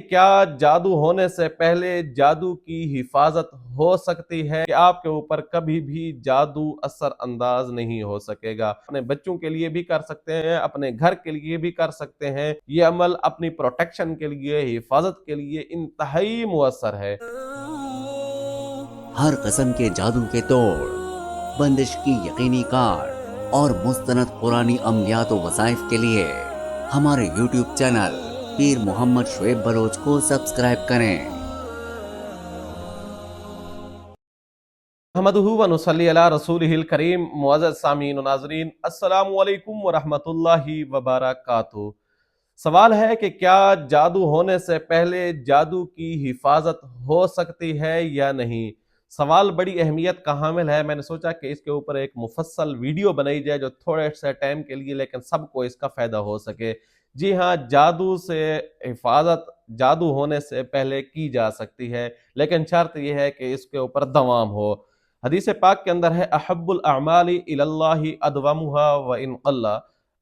क्या जादू होने से पहले जादू की हिफाजत हो सकती है कि आपके ऊपर कभी भी जादू असर अंदाज नहीं हो सकेगा। अपने बच्चों के लिए भी कर सकते हैं, अपने घर के लिए भी कर सकते हैं। ये अमल अपनी प्रोटेक्शन के लिए, हिफाजत के लिए इंतहाई मुअस्सर है। हर किस्म के जादू के तोड़, बंदिश की यकीनी कार और मुस्तनद कुरानी अमलियात व वज़ाइफ के लिए हमारे YouTube चैनल पीर मोहम्मद शुएब बलोच को सब्सक्राइब करें। अहमदुहु व नुसल्ली अला रसूलिहिल करीम। मुअज़्ज़ज़ सामीन व नाज़रीन, अस्सलामु अलैकुम व रहमतुल्लाहि व बरकातुहू। सवाल है कि क्या जादू होने से पहले जादू की हिफाजत हो सकती है या नहीं। सवाल बड़ी अहमियत का हामिल है। मैंने सोचा कि इसके ऊपर एक मुफस्सल वीडियो बनाई जाए जो थोड़े से टाइम के लिए लेकिन सबको इसका फायदा हो सके। जी हाँ, जादू से हिफाजत जादू होने से पहले की जा सकती है, लेकिन शर्त यह है कि इसके ऊपर दवाम हो। हदीस पाक के अंदर है, अहब्बुल अमाली इलल्लाहि अदवमुहा व इन क़ल्ला।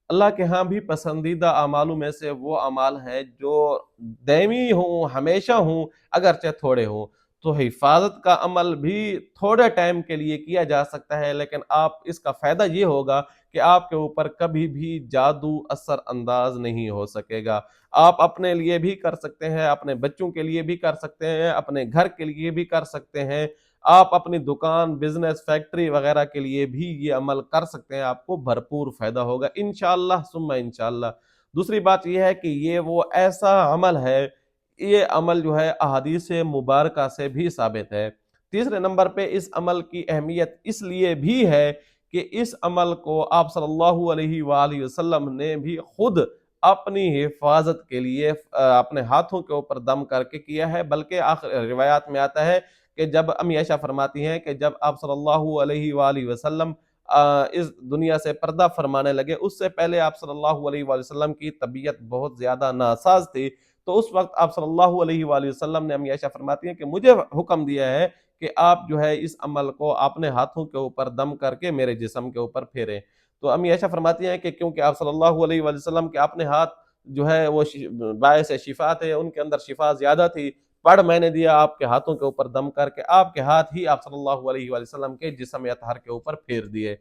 अल्लाह के यहाँ भी पसंदीदा अमालों में से वो अमाल है जो दैमी हों, हमेशा हों, अगरचे थोड़े हों। तो हिफाजत का अमल भी थोड़े टाइम के लिए किया जा सकता है, लेकिन आप इसका फ़ायदा ये होगा कि आपके ऊपर कभी भी जादू असर अंदाज नहीं हो सकेगा। आप अपने लिए भी कर सकते हैं, अपने बच्चों के लिए भी कर सकते हैं, अपने घर के लिए भी कर सकते हैं। आप अपनी दुकान, बिजनेस, फैक्ट्री वगैरह के लिए भी ये अमल कर सकते हैं, आपको भरपूर फायदा होगा इंशाअल्लाह सुम्मा इंशाअल्लाह। दूसरी बात यह है कि ये वो ऐसा अमल है, ये अमल जो है अहादीस मुबारका से भी साबित है। तीसरे नंबर पे इस अमल की अहमियत इसलिए भी है कि इस अमल को आप सल्लल्लाहु अलैहि वालैहि वसल्लम ने भी खुद अपनी हिफाजत के लिए अपने हाथों के ऊपर दम करके किया है। बल्कि आखिर रिवायात में आता है कि जब अम्मी आयशा फरमाती हैं कि जब आप सल्लल्लाहु अलैहि वालैहि वसल्लम इस दुनिया से पर्दा फरमाने लगे, उससे पहले आप सल्लल्लाहु अलैहि वसल्लम की तबीयत बहुत ज़्यादा नासाज थी। तो उस वक्त आप सल्लल्लाहु अलैहि वसल्लम ने, अम्मी आयशा फरमाती हैं कि मुझे हुक्म दिया है कि आप जो है इस अमल को अपने हाथों के ऊपर दम करके मेरे जिस्म के ऊपर फेरें। तो अम्मी आयशा फरमाती हैं कि क्योंकि आप सल्लल्लाहु अलैहि वसल्लम के अपने हाथ जो है वो बायस शिफा थे, उनके अंदर शिफा ज्यादा थी। पढ़ मैंने दिया आपके हाथों के ऊपर दम करके, आपके हाथ ही आप सल्लल्लाहु अलैहि वसल्लम के जिस्म अतहर के ऊपर फेर दिए।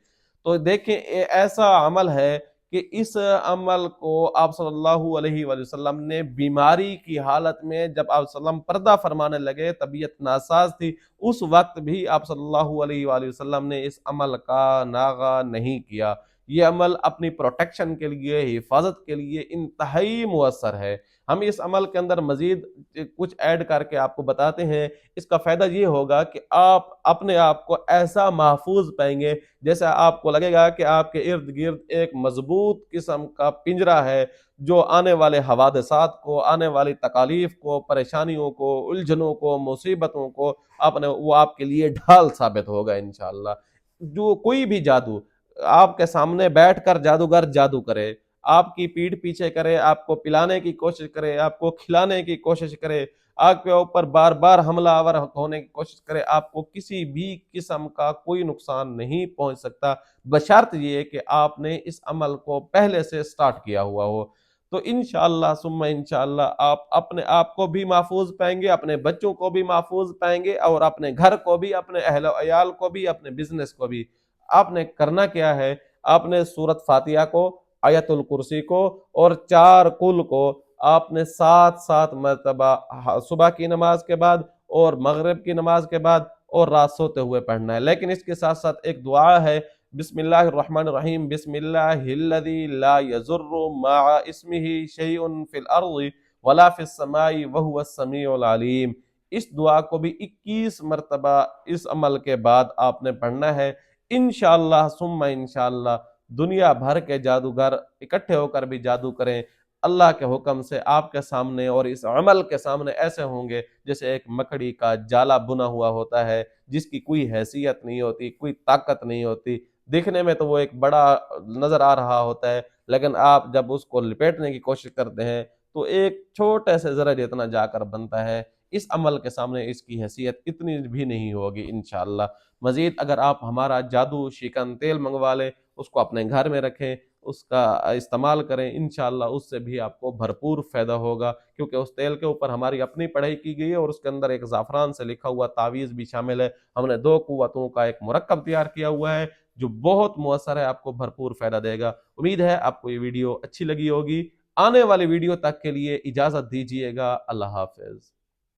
तो देखें, ये ऐसा अमल है कि इस अमल को आप सल्लल्लाहु अलैहि वसल्लम ने बीमारी की हालत में, जब आप सल्लम पर्दा फरमाने लगे, तबीयत नासाज थी, उस वक्त भी आप सल्लल्लाहु अलैहि वसल्लम ने इस अमल का नागा नहीं किया। ये अमल अपनी प्रोटेक्शन के लिए, हिफाजत के लिए इंतहाई मुअस्सर है। हम इस अमल के अंदर मजीद कुछ ऐड करके आपको बताते हैं। इसका फायदा ये होगा कि आप अपने आप को ऐसा महफूज पाएंगे जैसा आपको लगेगा कि आपके इर्द गिर्द एक मजबूत किस्म का पिंजरा है, जो आने वाले हवादसात को, आने वाली तकालीफ को, परेशानियों को, उलझनों को, मुसीबतों को अपने वो आपके लिए ढाल साबित होगा इंशाअल्लाह। जो कोई भी जादू आपके सामने बैठकर जादूगर जादू करे, आपकी पीठ पीछे करे, आपको पिलाने की कोशिश करे, आपको खिलाने की कोशिश करे, आपके ऊपर बार बार हमलावर होने की कोशिश करे, आपको किसी भी किस्म का कोई नुकसान नहीं पहुंच सकता, बशर्त ये कि आपने इस अमल को पहले से स्टार्ट किया हुआ हो। तो इंशाअल्लाह सुम्मा इंशाअल्लाह आप अपने आप को भी महफूज पाएंगे, अपने बच्चों को भी महफूज पाएंगे, और अपने घर को भी, अपने अहल अयाल को भी, अपने बिजनेस को भी। आपने करना क्या है, आपने सूरत फातिहा को, आयतुल कुर्सी को और 4 कुल को आपने 7-7 मरतबा सुबह की नमाज के बाद और मगरिब की नमाज के बाद और रात सोते हुए पढ़ना है। लेकिन इसके साथ साथ एक दुआ है, बिस्मिल्लाहिर्रहमानिर्रहीम, बिस्मिल्लाहिल्लज़ी ला यज़ुर्रु मअ इस्मिही शैउन फिल अर्ज़ि वला फिस समाई व हुवस समीउल अलीम। इस दुआ को भी 21 मरतबा इस अमल के बाद आपने पढ़ना है। इंशाअल्लाह सुम्मा इंशाअल्लाह दुनिया भर के जादूगर इकट्ठे होकर भी जादू करें, अल्लाह के हुक्म से आपके सामने और इस अमल के सामने ऐसे होंगे जैसे एक मकड़ी का जाला बुना हुआ होता है, जिसकी कोई हैसियत नहीं होती, कोई ताकत नहीं होती। दिखने में तो वो एक बड़ा नजर आ रहा होता है, लेकिन आप जब उसको लपेटने की कोशिश करते हैं तो एक छोटे से जरा जितना जाकर बनता है। इस अमल के सामने इसकी हैसियत इतनी भी नहीं होगी इंशाअल्लाह। मजीद अगर आप हमारा जादू शिकन तेल मंगवा लें, उसको अपने घर में रखें, اس کا استعمال کریں، انشاءاللہ اس سے بھی آپ کو بھرپور فائدہ ہوگا، کیونکہ اس تیل کے اوپر ہماری اپنی پڑھائی کی گئی ہے اور اس کے اندر ایک زعفران سے لکھا ہوا تعویذ بھی شامل ہے۔ ہم نے 2 قوتوں کا ایک مرکب تیار کیا ہوا ہے جو بہت مؤثر ہے، آپ کو بھرپور فائدہ دے گا۔ امید ہے آپ کو یہ ویڈیو اچھی لگی ہوگی۔ آنے والی ویڈیو تک کے لیے اجازت دیجیے گا۔ اللہ حافظ۔